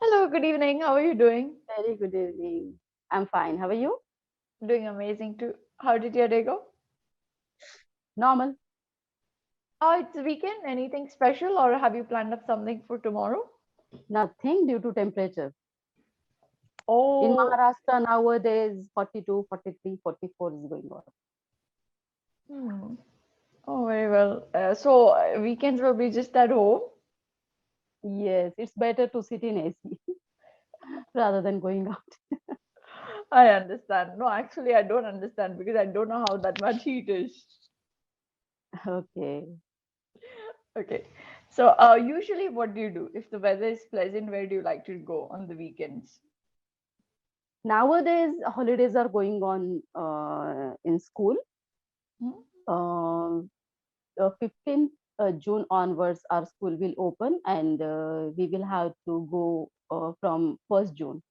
Hello, good evening. How are you doing? Very good evening. I'm fine. How are you? Doing amazing too. How did your day go? Normal. Oh, it's a weekend. Anything special, or have you planned up something for tomorrow? Nothing due to temperature. In Oh, Maharashtra nowadays, 42, 43, 44 is going on. hmm. Oh, very well. So weekends will be just at home. Yes, it's better to sit in AC rather than going out. I understand. No, actually, I don't understand because I don't know how that much heat is. Okay. Okay. So, usually, what do you do if the weather is pleasant? Where do you like to go on the weekends? Nowadays, holidays are going on in school. Hmm? Um 15th June onwards, our school will open and we will have to go from 1st June.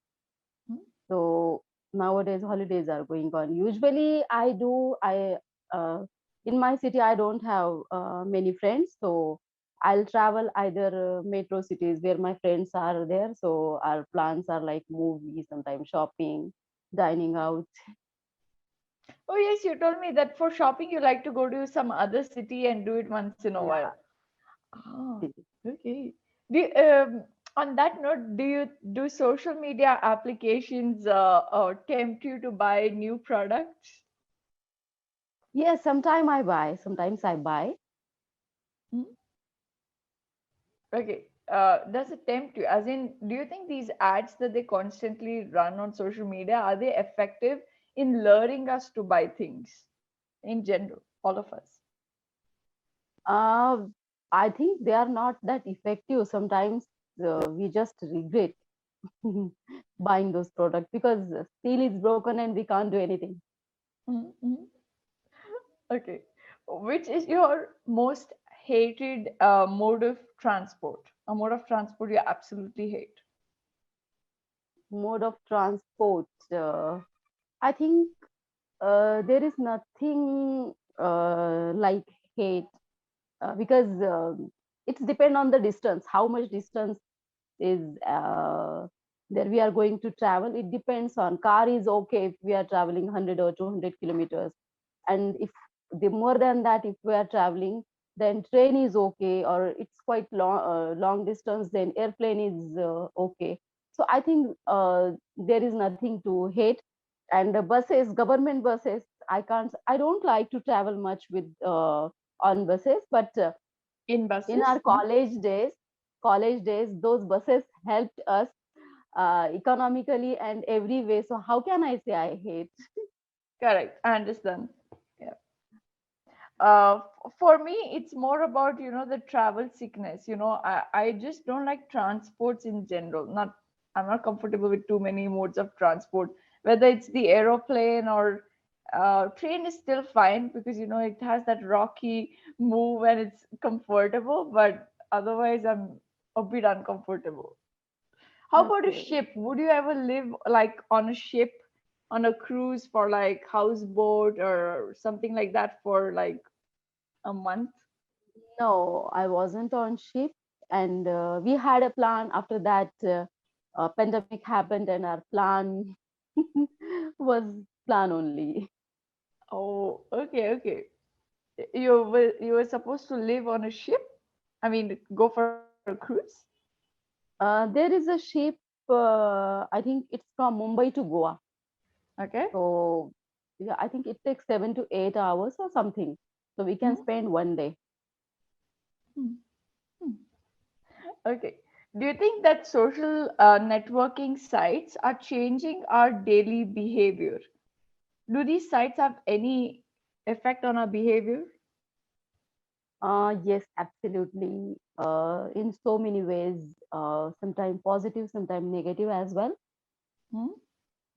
Hmm? So nowadays holidays are going on. Usually I uh, in my city I don't have many friends, so I'll travel either metro cities where my friends are there. So our plans are like movies, sometimes shopping, dining out. Oh, yes, you told me that for shopping you like to go to some other city and do it once in a while. Yeah. Ah, okay. Do you, on that note, do you do social media applications tempt you to buy new products? Yes, sometimes I buy. Hmm? Okay. Does it tempt you? As in, do you think these ads that they constantly run on social media are they effective in luring us to buy things in general, all of us? Uh, I think they are not that effective. Sometimes we just regret buying those products because steel is broken and we can't do anything. Mhm. Okay. Which is your most hated mode of transport? A mode of transport you absolutely hate? Mode of transport. I think there is nothing like hate because it's depend on the distance. How much distance is there we are going to travel? It depends on car is okay if we are traveling 100 or 200 kilometers, and if the more than that if we are traveling, then train is okay, or it's quite long distance, then airplane is okay. So I think there is nothing to hate. And the buses, government buses, I don't like to travel much with on buses, but In in our buses? Hmm? college days those buses helped us economically and every way. So how can I say I hate? Correct. I understand. Yeah. For me, it's more about, the travel sickness. I just don't like transports in general. I'm not comfortable with too many modes of transport, whether it's the aeroplane or train is still fine because, it has that rocky move and it's comfortable, but otherwise, I'm a bit uncomfortable. How about a Okay. ship? Would you ever live like on a ship, on a cruise for like houseboat or something like that for like a month? No, I wasn't on ship, and we had a plan. After that, pandemic happened, and our plan was plan only. Oh, okay, okay. You were supposed to live on a ship? I mean, go for a cruise? There is a ship. I think it's from Mumbai to Goa. Okay. So yeah, I think it takes 7 to 8 hours or something. So we can Hmm? spend one day. Hmm. Hmm. Okay. Do you think that social networking sites are changing our daily behavior? Do these sites have any effect on our behavior? Yes, absolutely. In so many ways, sometimes positive, sometimes negative as well. Hmm?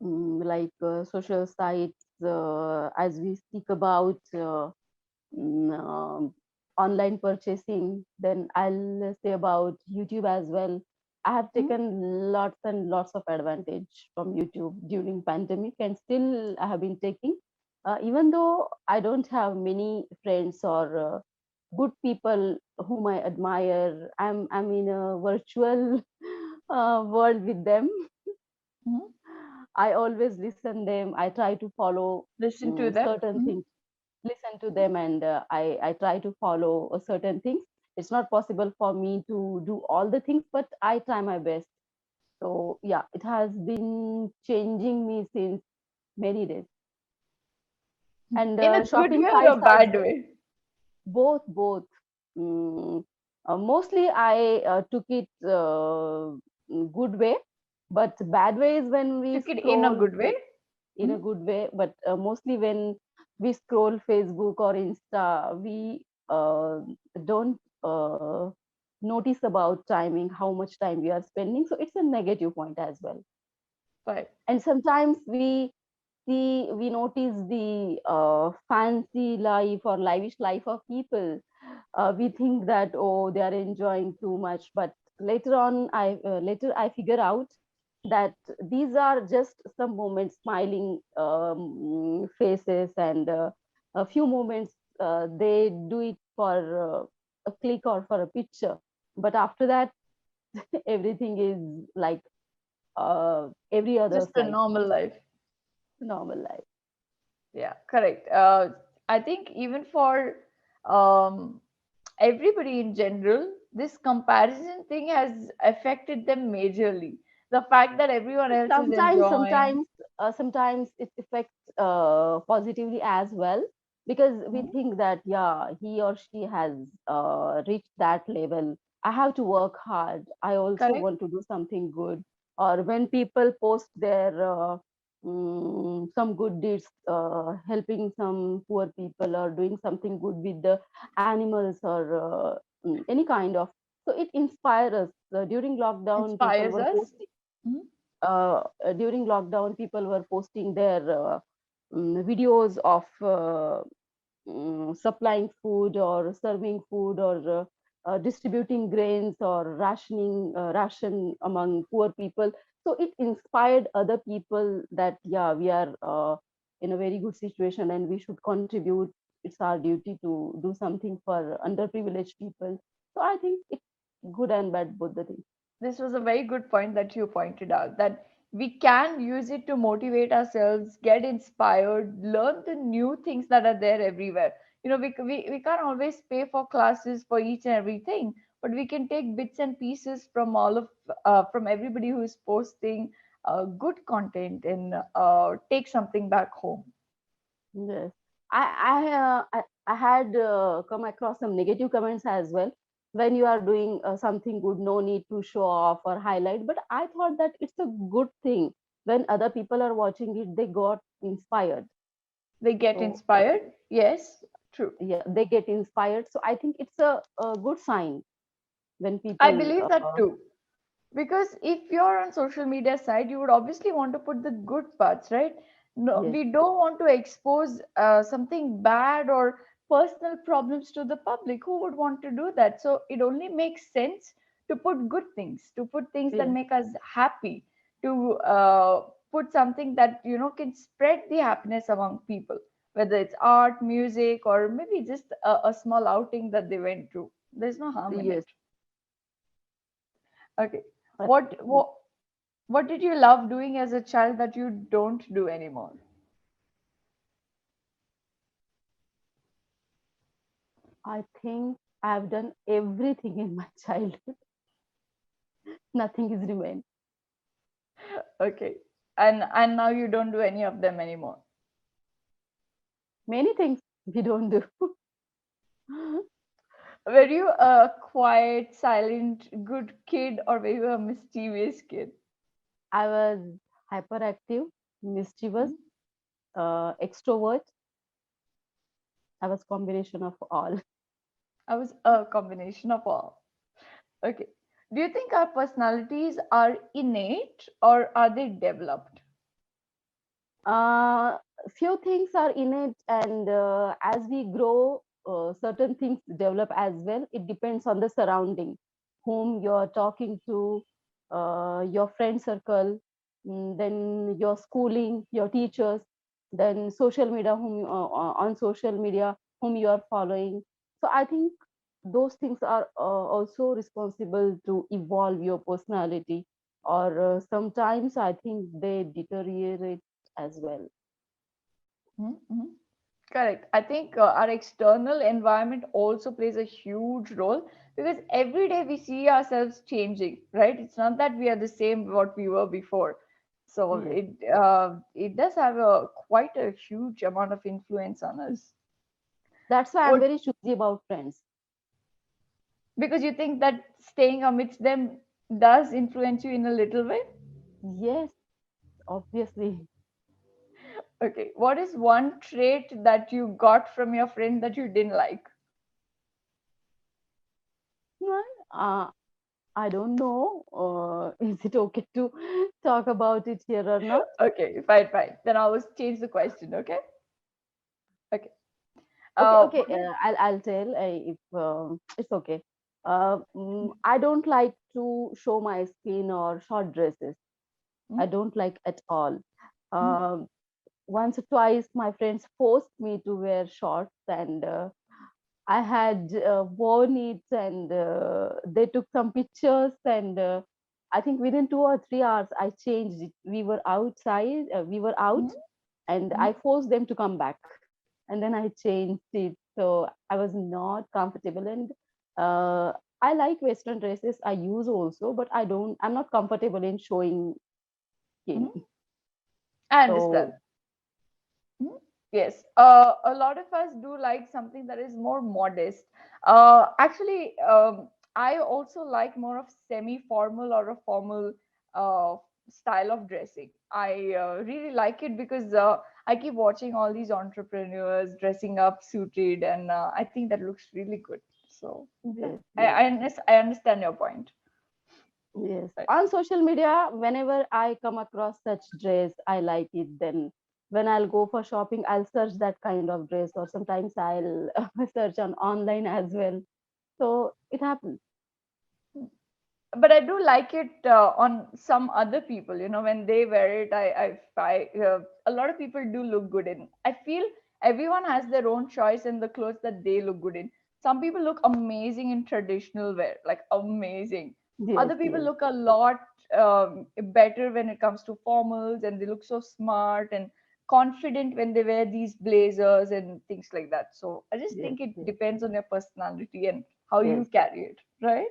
Like social sites, as we speak about mm, um, online purchasing, then I'll say about YouTube as well. I have Hmm? taken lots and lots of advantage from YouTube during pandemic, and still I have been taking. Even though I don't have many friends or good people whom I admire, I'm in a virtual world with them. Mhm. I always listen them. I try to follow Listen to them. certain Mhm. things, listen to them, and I try to follow certain things. It's not possible for me to do all the things, but I try my best. So yeah, it has been changing me since many days. And In a good shopping way or a sites as bad well. way? Both. Mm, Mostly I took it good way, but bad way is when we Took it in a scroll good way. in a Mhm. good way. But mostly when we scroll Facebook or Insta, we don't notice about timing, how much time we are spending. So it's a negative point as well. Right. And sometimes we notice the fancy life or lavish life of people. We think that, oh, they are enjoying too much, but later I figure out that these are just some moments, smiling faces, and a few moments they do it for a click or for a picture, but after that everything is like every other Just a side, normal life. normal life. Yeah, correct. I think even for um, everybody in general, this comparison thing has affected them majorly. The fact that everyone else is sometimes enjoying. sometimes sometimes it affects positively as well, because we Mhm. think that yeah, he or she has reached that level, I have to work hard, I also Correct? want to do something good. Or when people post their some good deeds, helping some poor people or doing something good with the animals, or any kind of, so it inspires us. During lockdown people Inspires were us. posting Mhm. during lockdown, people were posting their videos of supplying food or serving food, or distributing grains or rationing ration among poor people. So it inspired other people that yeah, we are in a very good situation and we should contribute. It's our duty to do something for underprivileged people. So I think it's good and bad, both the things. This was a very good point that you pointed out, that we can use it to motivate ourselves, get inspired, learn the new things that are there everywhere. We can't always pay for classes for each and everything, but we can take bits and pieces from from everybody who is posting good content and take something back home. Yes, I had come across some negative comments as well. When you are doing something good, no need to show off or highlight. But I thought that it's a good thing. When other people are watching it, they got inspired. They get So inspired. Yes, true. yeah, they get inspired. So I think it's a good sign when I people. believe that too. Because if you're on social media side, you would obviously want to put the good parts, right? No, Yes, we don't want to expose something bad or personal problems to the public. Who would want to do that? So it only makes sense to put good things, to put things that yes, make us happy, to put something that can spread the happiness among people, whether it's art, music, or maybe just a small outing that they went through. There's no harm in it. yes. Okay. What Absolutely. what what did you love doing as a child that you don't do anymore? I think I've done everything in my childhood. Nothing is remained. Okay. And now you don't do any of them anymore. Many things we don't do. Were you a quiet, silent, good kid, or were you a mischievous kid? I was hyperactive, mischievous, Mhm. extrovert. I was combination of all. I was a combination of all. Okay. Do you think our personalities are innate or are they developed? Uh, Few things are innate, and as we grow, certain things develop as well. It depends on the surrounding, whom you're talking to, your friend circle, then your schooling, your teachers, then social media, on social media, whom you are following. So I think those things are also responsible to evolve your personality. or sometimes I think they deteriorate as well. Mm-hmm. Correct. I think our external environment also plays a huge role because every day we see ourselves changing, right? It's not that we are the same what we were before. So Yes, it does have a quite a huge amount of influence on us. that's why I'm What, very choosy about friends. because you think that staying amidst them does influence you in a little way? Yes, obviously. Okay. What is one trait that you got from your friend that you didn't like? Well, I don't know. Is it okay to talk about it here or not? Okay, fine, fine. Then I will change the question. Okay. Okay. Okay, okay. What is I'll tell if it's okay. I don't like to show my skin or short dresses. I mm, don't like at all. mm, Um Once or twice, my friends forced me to wear shorts, and I had worn it, and they took some pictures, and I think within 2 or 3 hours, I changed it. We were outside, we were mm, out, and mm, I forced them to come back, and then I changed it. So I was not comfortable, and uh, I like Western dresses. I use also, but I don't. I'm not comfortable in showing skin. mm. I understand. So Mhm. Yes, a lot of us do like something that is more modest. Actually, I also like more of semi-formal or a formal uh, style of dressing. I really like it because I keep watching all these entrepreneurs dressing up suited, and I think that looks really good. So, yeah, yes, yes. I understand your point. Yes. Right. On social media, whenever I come across such dress, I like it. Then when I'll go for shopping, I'll search that kind of dress, or sometimes I'll search on online as well. So it happens. But I do like it on some other people. You know, when they wear it, a lot of people do look good in. I feel everyone has their own choice in the clothes that they look good in. Some people look amazing in traditional wear, like amazing. Yes, Other people yes, look a lot better when it comes to formals, and they look so smart and confident when they wear these blazers and things like that. So I just yes, think it yes, depends on your personality and how you yes. carry it, right?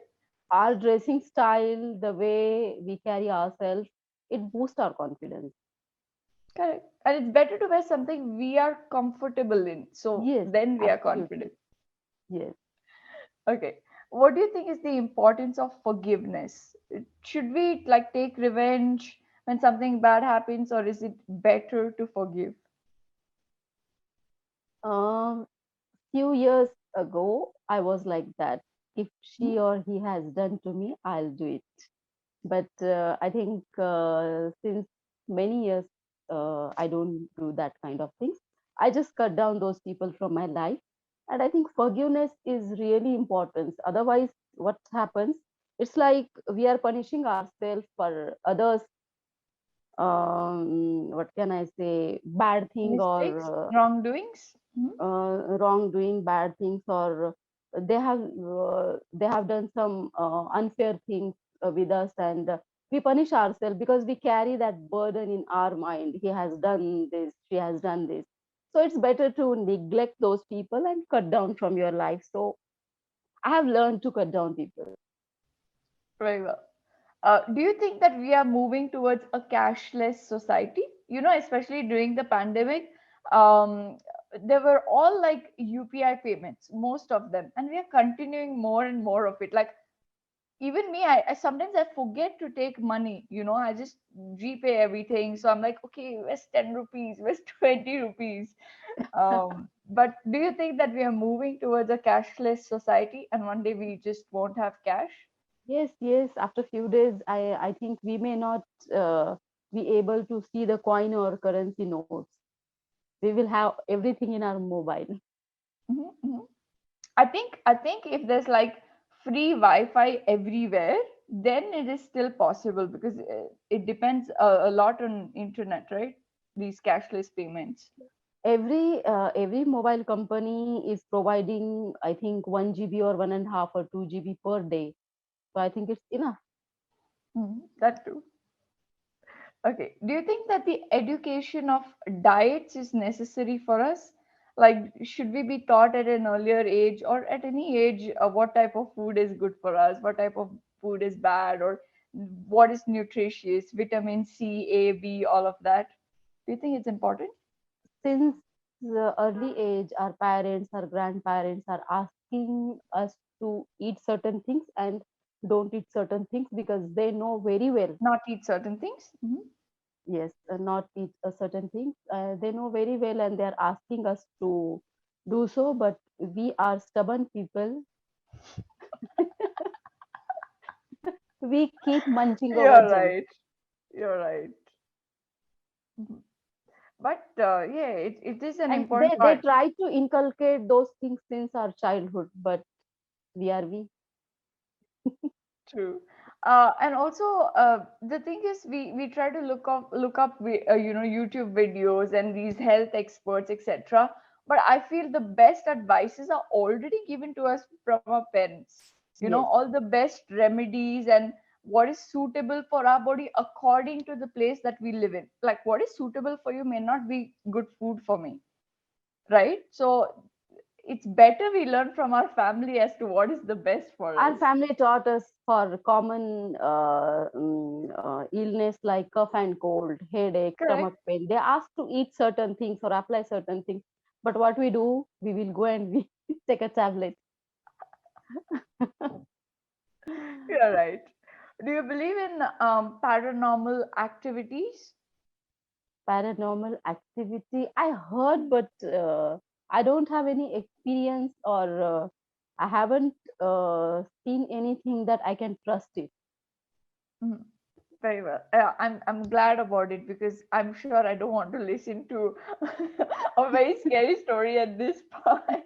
Our dressing style, the way we carry ourselves, it boosts our confidence. Correct. And it's better to wear something we are comfortable in. So Yes, then we are absolutely. confident. Yes. Okay. What do you think is the importance of forgiveness? Should we like take revenge when something bad happens, or is it better to forgive? Um, Few years ago, I was like that. If Hmm? she or he has done to me, I'll do it. But I think since many years, I don't do that kind of things. I just cut down those people from my life, and I think forgiveness is really important. Otherwise, what happens? It's like we are punishing ourselves for others. What can I say? Bad thing, Mistakes, or wrongdoings? Hmm? wrongdoing, bad things, or they have done some unfair things with us, and we punish ourselves because we carry that burden in our mind. He has done this, she has done this. So it's better to neglect those people and cut down from your life. So I have learned to cut down people. Very well. Do you think that we are moving towards a cashless society? You know, especially during the pandemic, um, there were all like UPI payments, most of them, and we are continuing more and more of it. Like even me, I sometimes I forget to take money. You know, I just repay everything. So I'm like, okay, where's 10 rupees? Where's 20 rupees? But do you think that we are moving towards a cashless society, and one day we just won't have cash? Yes, yes. After few days, I think we may not be able to see the coin or currency notes. We will have everything in our mobile. Mhm, mhm. I think if there's like free Wi-Fi everywhere, then it is still possible because it depends a lot on internet, right? These cashless payments. Every mobile company is providing, I think, 1 GB or 1.5 or 2 GB per day. So I think it's enough. Mhm. That too. Okay. Do you think that the education of diets is necessary for us? Like, should we be taught at an earlier age or at any age what type of food is good for us, what type of food is bad, or what is nutritious, vitamin C, A, B, all of that? Do you think it's important? Since the early age, our parents, our grandparents are asking us to eat certain things and don't eat certain things because they know very well. Not eat certain things? Yes, not eat a certain things. They know very well, and they are asking us to do so. But we are stubborn people. We keep munching over You're junk, right. You're right. Mhm. But yeah, it is an and important they part. try to inculcate those things since our childhood. But we And also, the thing is, we try to YouTube videos and these health experts, etc. But I feel the best advices are already given to us from our parents. yes. All the best remedies and what is suitable for our body according to the place that we live in. Like what is suitable for you may not be good food for me, right? So it's better we learn from our family as to what is the best for Our us. family taught us for common illness like cough and cold, headache, Correct. stomach pain. They ask to eat certain things or apply certain things. But what we do, we will go and we take a tablet. You're right. Do you believe in paranormal activities? Paranormal activity, I heard, but I don't have any experience, or I haven't seen anything that I can trust it. Mhm. Very well. I'm glad about it because I'm sure I don't want to listen to a very scary story at this point.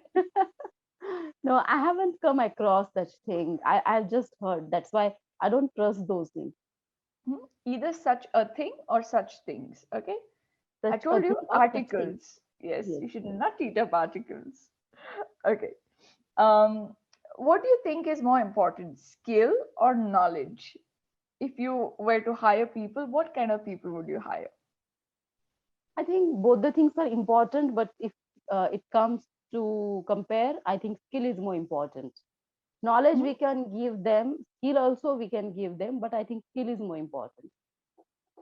No, I haven't come across such thing. I've just heard. That's why I don't trust those things. Either such a thing or such things. Okay. I Such a told thing you or such thing. articles. Yes, Yes. you should not eat up articles. Okay. Um, what do you think is more important, skill or knowledge? If you were to hire people, what kind of people would you hire? I think both the things are important, but if it comes to compare, I think skill is more important. Knowledge Hmm? we can give them, skill also we can give them, but I think skill is more important.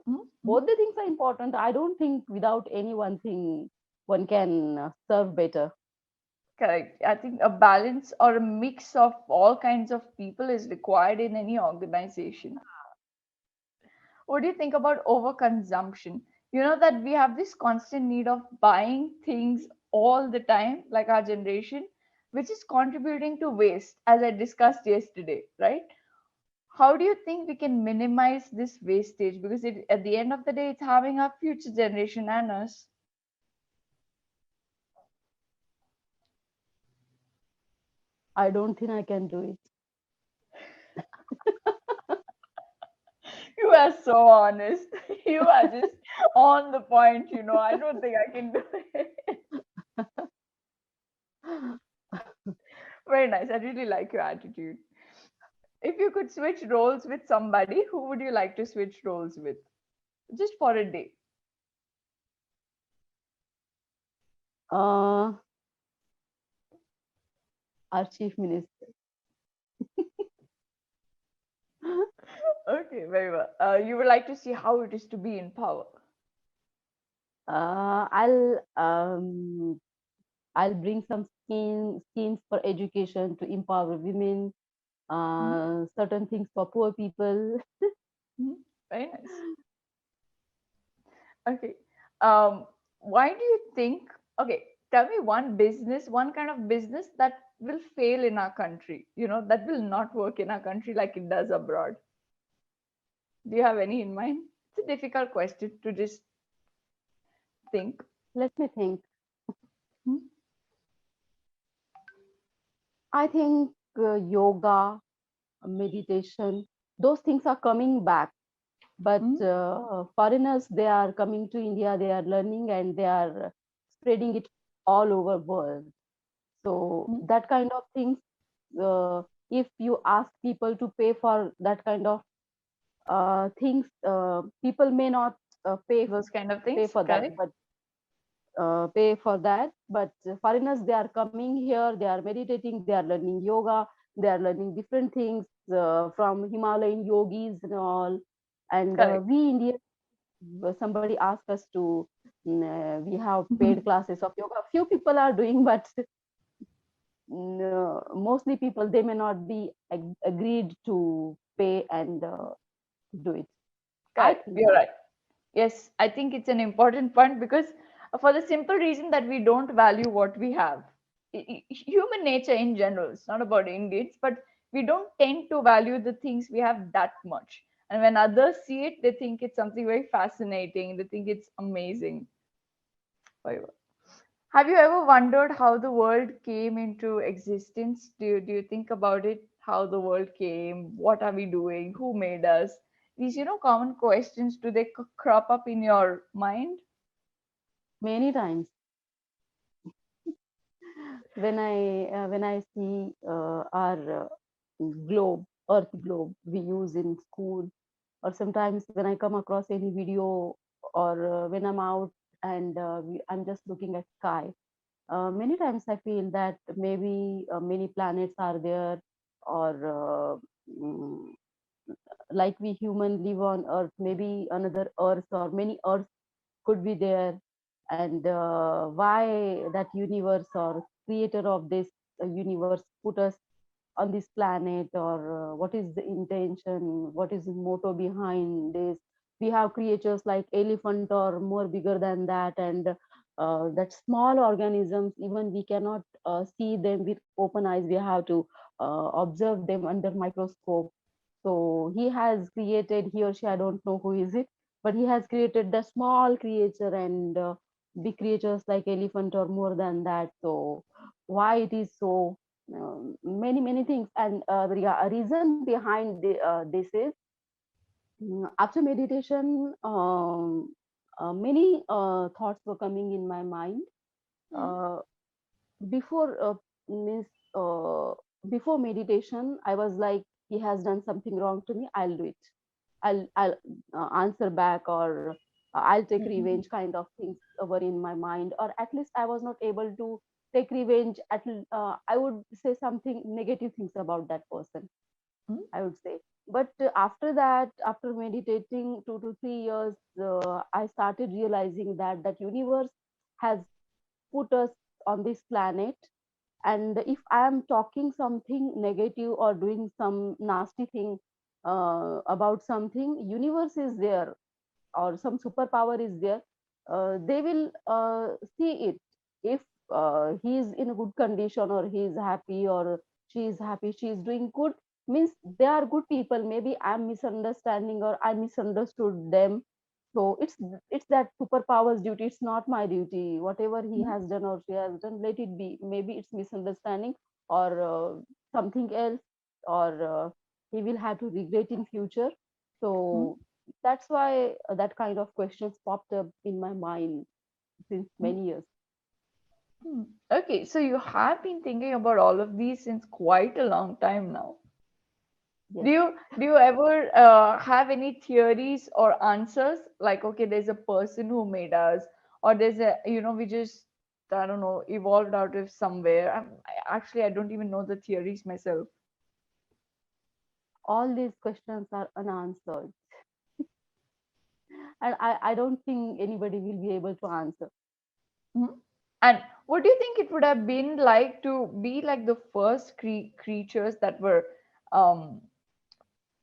Hmm? Hmm? Both the things are important. I don't think without any one thing one can serve better. Correct. I think a balance or a mix of all kinds of people is required in any organization. What do you think about overconsumption? That we have this constant need of buying things all the time, like our generation, which is contributing to waste, as I discussed yesterday, right? How do you think we can minimize this wastage? Because at the end of the day, it's harming our future generation and us. I don't think I can do it. You are so honest. You are just on the point. I don't think I can do it. Very nice. I really like your attitude. If you could switch roles with somebody, who would you like to switch roles with? Just for a day. uh, our chief minister. Okay, very well. You would like to see how it is to be in power. I'll bring some schemes for education to empower women, Mhm, certain things for poor people. mhm. Very nice. Okay. Um, why do you think? Okay, tell me one kind of business that will fail in our country. That will not work in our country like it does abroad. Do you have any in mind? It's a difficult question to just think. Let me think. Hmm? I think yoga, meditation, those things are coming back. But Hmm? foreigners, they are coming to India, they are learning and they are spreading it all over world. So Hmm? that kind of things, if you ask people to pay for that kind of things people may not Those kind of pay things, for that, correct? but pay for that. But foreigners, they are coming here, they are meditating, they are learning yoga, they are learning different things from Himalayan yogis and all. And Correct. we Indians, somebody asked us to, we have paid classes of yoga. Few people are doing, but mostly people, they may not be agreed to pay and do it. I Correct. think You're so. right. Yes, I think it's an important point because for the simple reason that we don't value what we have. Human nature in general, it's not about Indians, but we don't tend to value the things we have that much. And when others see it, they think it's something very fascinating. They think it's amazing. Whatever. Have you ever wondered how the world came into existence? Do you think about it? How the world came? What are we doing? Who made us? These, common questions, do they crop up in your mind? Many times when I see our globe, Earth globe we use in school, or sometimes when I come across any video, or when I'm out and I'm just looking at sky. Many times I feel that maybe many planets are there, or mm, like we human live on Earth, maybe another Earth or many Earths could be there. And why that universe or creator of this universe put us on this planet, or what is the intention, what is the motto behind this. We have creatures like elephant or more bigger than that, and that small organisms, even we cannot see them with open eyes, we have to observe them under microscope. So he has created, he or she, I don't know who is it, but he has created the small creature and big creatures like elephant or more than that. So why it is so, many things. And a reason behind this is, after meditation, many thoughts were coming in my mind. Hmm. uh, before means uh, Before meditation I was like, he has done something wrong to me, I'll do it, I'll answer back, or I'll take Hmm. revenge, kind of things were in my mind. Or at least I was not able to take revenge. I would say something negative things about that person, Hmm. I would say. But after that, after meditating 2 to 3 years, I started realizing that that universe has put us on this planet. And if I am talking something negative or doing some nasty thing about something, universe is there, or some superpower is there. They will see it. If he is in a good condition, or he is happy, or she is happy, she is doing good, means they are good people. Maybe I'm misunderstanding, or I misunderstood them. So it's that superpower's duty, it's not my duty. Whatever he has done or she has done, let it be. Maybe it's misunderstanding, or something else, or he will have to regret in future. Hmm. So that's why that kind of questions popped up in my mind since Hmm. many years. Hmm. Okay, so you have been thinking about all of these since quite a long time now. Yes. Do you ever have any theories or answers? Like, okay, there's a person who made us, or there's a, we just, I don't know, evolved out of somewhere. Actually, I don't even know the theories myself. All these questions are unanswered, and I don't think anybody will be able to answer. Hmm. And what do you think it would have been like to be like the first creatures that were, um,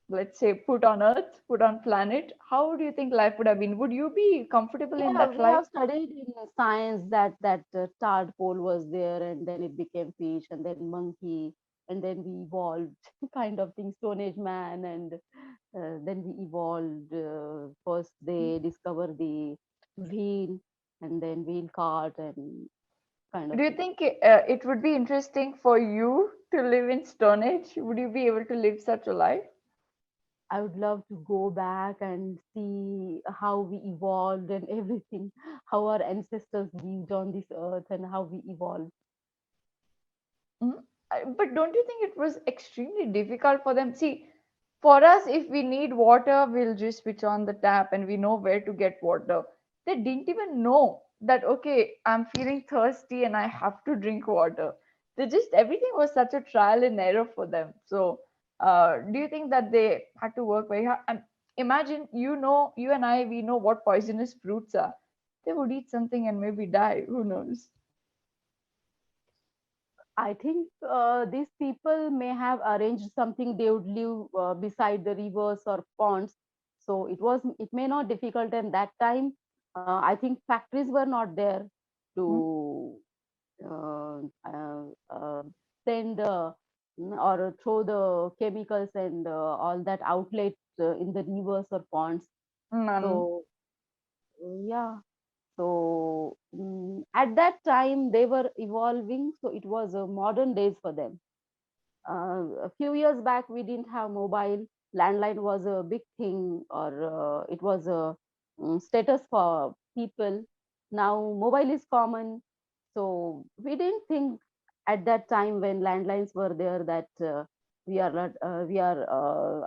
let's say, put on Earth, put on planet? How do you think life would have been? Would you be comfortable in that We life? have studied in science that tadpole was there, and then it became fish, and then monkey, and then we evolved kind of thing, Stone Age man, and then we evolved. First, they discover the wheel, and then wheel cart, and kind of Do you thing. think it would be interesting for you to live in Stone Age? Would you be able to live such a life? I would love to go back and see how we evolved and everything, how our ancestors lived on this earth and how we evolved. Mm. But don't you think it was extremely difficult for them? See, For us, if we need water, we'll just switch on the tap and we know where to get water. They didn't even know that, okay, I'm feeling thirsty and I have to drink water. They just, everything was such a trial and error for them. So, do you think that they had to work very hard? And imagine, you and I, we know what poisonous fruits are. They would eat something and maybe die. Who knows? I think these people may have arranged something. They would live beside the rivers or ponds, so it may not difficult. And that time, I think factories were not there Hmm? to uh, uh, uh, send or throw the chemicals and all that outlet in the rivers or ponds. None. So yeah, so at that time they were evolving, so it was modern days for them. A few years back we didn't have mobile. Landline was a big thing, or it was a status for people. Now mobile is common, so we didn't think at that time when landlines were there that we are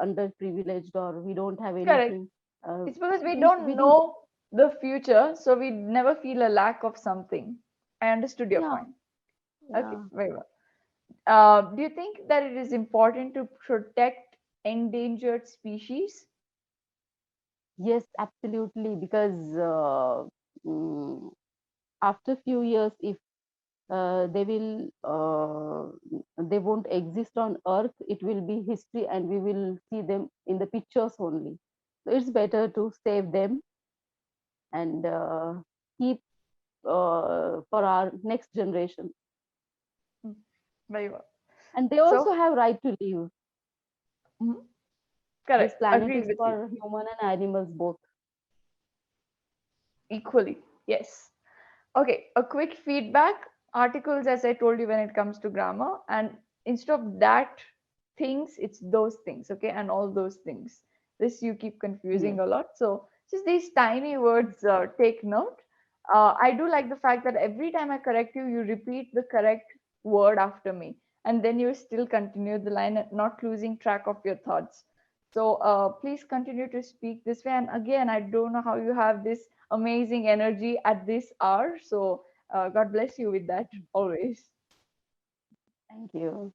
underprivileged or we don't have Correct. anything. uh, It's because we we don't didn't. know the future, so we never feel a lack of something. I understood your Yeah, point. Okay, yeah. very well. Do you think that it is important to protect endangered species? Yes, absolutely. Because mm, after few years, if they won't exist on Earth, it will be history, and we will see them in the pictures only. So it's better to save them and keep for our next generation. Mm, very well. And they So, also have right to live. mhm, This correct. planet Agreed is with you. for human and animals both. Equally, yes. Okay, a quick feedback. Articles, as I told you, when it comes to grammar, and instead of that things, it's those things, okay, and all those things. This you keep Yes. confusing a lot. So, just these tiny words, take note. I do like the fact that every time I correct you, you repeat the correct word after me, and then you still continue the line, and not losing track of your thoughts. So, please continue to speak this way. And again, I don't know how you have this amazing energy at this hour. So God bless you with that always. Thank you.